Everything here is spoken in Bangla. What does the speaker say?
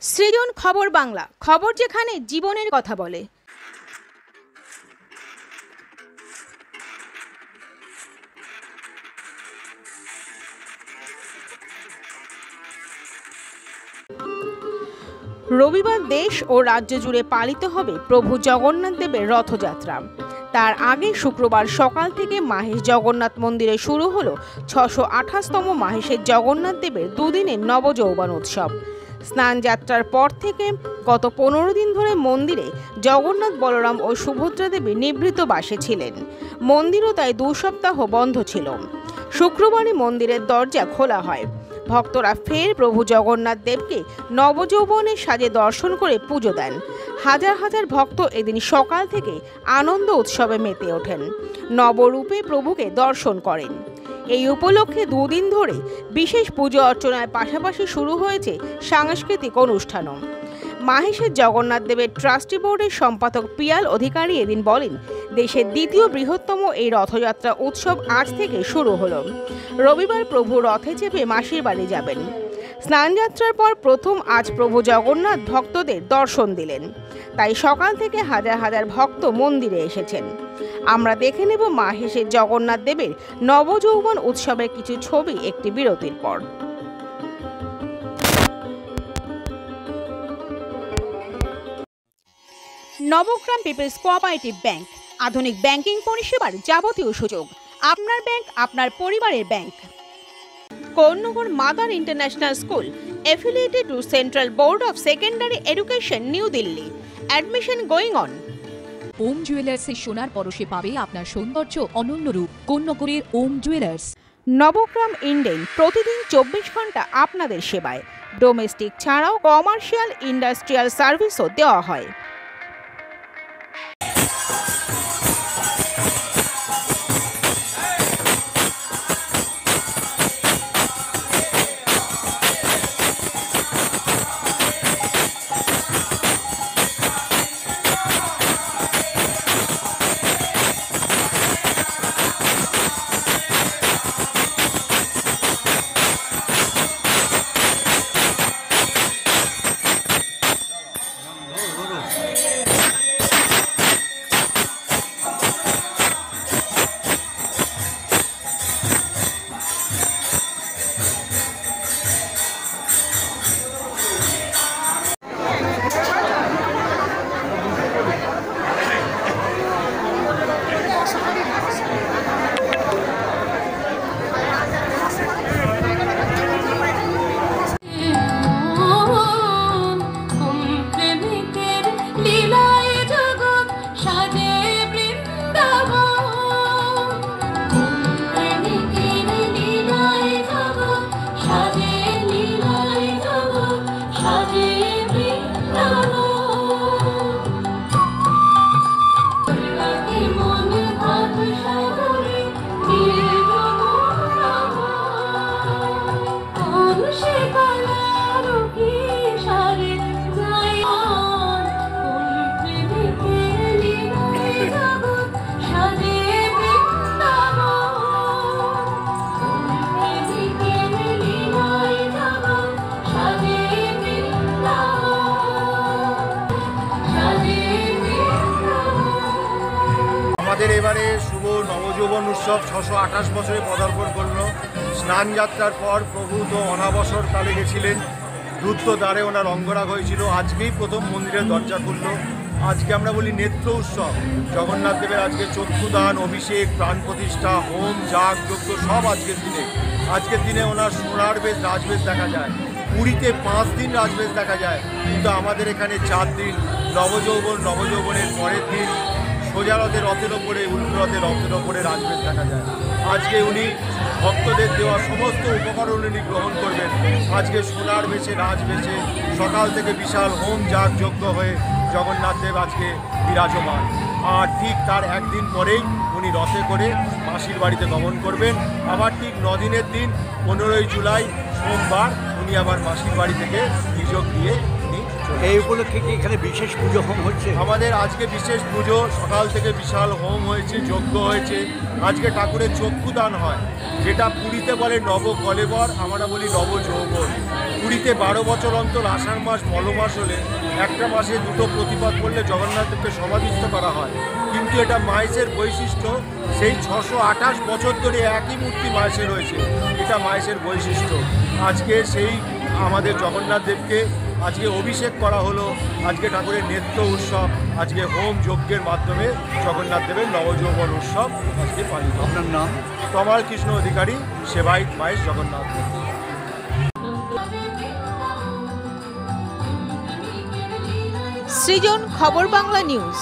সৃজন খবর বাংলা, খবর যেখানে জীবনের কথা বলে। রবিবার দেশ ও রাজ্য জুড়ে পালিত হবে প্রভু জগন্নাথ দেবের রথযাত্রা। তার আগে শুক্রবার সকাল থেকে মাহেশ জগন্নাথ মন্দিরে শুরু হলো 628তম মাহেশের জগন্নাথ দেবের দুদিনের নবযৌবন উৎসব। স্নান যাত্রার পর থেকে গত 15 দিন ধরে মন্দিরে জগন্নাথ, বলরাম ও সুভদ্রা দেবী নিভৃত বাসে ছিলেন। মন্দিরও তাই 2 সপ্তাহ বন্ধ ছিল। শুক্রবারই মন্দিরের দরজা খোলা হয়। ভক্তরা ফের প্রভু জগন্নাথ দেবকে নবযৌবনের সাজে দর্শন করে পুজো দেন। হাজার হাজার ভক্ত এদিন সকাল থেকে আনন্দ উৎসবে মেতে ওঠেন, নবরূপে প্রভুকে দর্শন করেন। এই উপলক্ষে 2 দিন ধরে বিশেষ পুজো অর্চনার পাশাপাশি শুরু হয়েছে সাংস্কৃতিক অনুষ্ঠানও। মাহেশের জগন্নাথ দেবের ট্রাস্টি বোর্ডের সম্পাদক পিয়াল অধিকারী এদিন বলেন, দেশের দ্বিতীয় বৃহত্তম এই রথযাত্রা উৎসব আজ থেকে শুরু হলো। রবিবার প্রভু রথে চেপে মাসির বাড়ি যাবেন। স্নানযাত্রার পর প্রথম আজ প্রভু জগন্নাথ ভক্তদের দর্শন দিলেন। তাই সকাল থেকে হাজার হাজার ভক্ত মন্দিরে এসেছেন। আমরা দেখে নেব মাহেশের জগন্নাথ দেবের নবযৌবন উৎসবের কিছু ছবি একটি বিরতির পর। নবগ্রাম পিপলস কোঅপারেটিভ ব্যাংক, আধুনিক ব্যাংকিং পরিষেবার যাবতীয় সুযোগ। আপনার ব্যাংক, আপনার পরিবারের bank. Konnagar mother international school, affiliated to Central Board of Secondary Education, New Delhi. Admission going on. ওম জুয়েলার্সের সোনার পরশে পাবে আপনার সৌন্দর্য অনন্য রূপ। কর্ণগরের ওম জুয়েলার্স। নবগ্রাম ইন্ডেন প্রতিদিন 24 ঘন্টা আপনাদের সেবায়। ডোমেস্টিক ছাড়াও কমার্শিয়াল, ইন্ডাস্ট্রিয়াল সার্ভিসও দেওয়া হয়। আমাদের এবারে শুভ নবযৌবন উৎসব 628 বছরে পদার্পণ করল। স্নান যাত্রার পর প্রভু তো অনাবসর কালে গেছিলেন, দ্রুত দ্বারে ওনার অঙ্গরাগ হয়েছিল। আজকেই প্রথম মন্দিরের দরজা খুলল। আজকে আমরা বলি নেত্র উৎসব। জগন্নাথ দেবের আজকে চক্ষুদান, অভিষেক, প্রাণ প্রতিষ্ঠা, হোম, যাগ, যজ্ঞ সব আজকের দিনে ওনার সোনার বেশ রাজবেশ দেখা যায়। পুরীতে 5 দিন রাজবেশ দেখা যায়, কিন্তু আমাদের এখানে 4 দিন নবযৌবনের পরের দিন সোজা রথের ওপরে, উল্টো রথের ওপরে রাজবেশ দেখা যায়। আজকে উনি ভক্তদের দেওয়া সমস্ত উপকরণ উনি গ্রহণ করবেন। আজকে সোনার বেশে, রাজবেশে সকাল থেকে বিশাল হোম, যাগ, যজ্ঞ হয়ে জগন্নাথ দেব আজকে বিরাজমান। আর ঠিক তার একদিন পরেই উনি রথে করে মাসির বাড়িতে গমন করবেন। আবার ঠিক 9 দিনের দিন 15ই জুলাই সোমবার উনি আবার মাসির বাড়ি থেকে নিযোগ দিয়ে এই উপলক্ষে কি এখানে বিশেষ পুজো হোম হচ্ছে? আমাদের আজকে বিশেষ পুজো, সকাল থেকে বিশাল হোম হয়েছে, যজ্ঞ হয়েছে। আজকে ঠাকুরের চক্ষুদান হয়, যেটা পুরীতে বলে নবকলেবর, আমরা বলি নবযৌবন। পুরীতে 12 বছর অন্তর আষাঢ় মাস মলমাস হলে একটা মাসে দুটো প্রতিপাদ করলে জগন্নাথদেবকে সমাধিস্থ করা হয়, কিন্তু এটা মায়েসের বৈশিষ্ট্য। সেই 628 বছর ধরে একই মূর্তি মায়েসের রয়েছে, এটা মায়েসের বৈশিষ্ট্য। আজকে সেই আমাদের জগন্নাথ দেবকে আজকে অভিষেক করা হলো, আজকে ঠাকুরের নেত্য উৎসব, আজকে হোম যজ্ঞের মাধ্যমে জগন্নাথ দেবের নবযৌবন উৎসব আজকে পালিত। আপনার নাম? তমাল কৃষ্ণ অধিকারী, সেবায়িত মায়েস জগন্নাথ। সৃজন, খবর বাংলা নিউজ।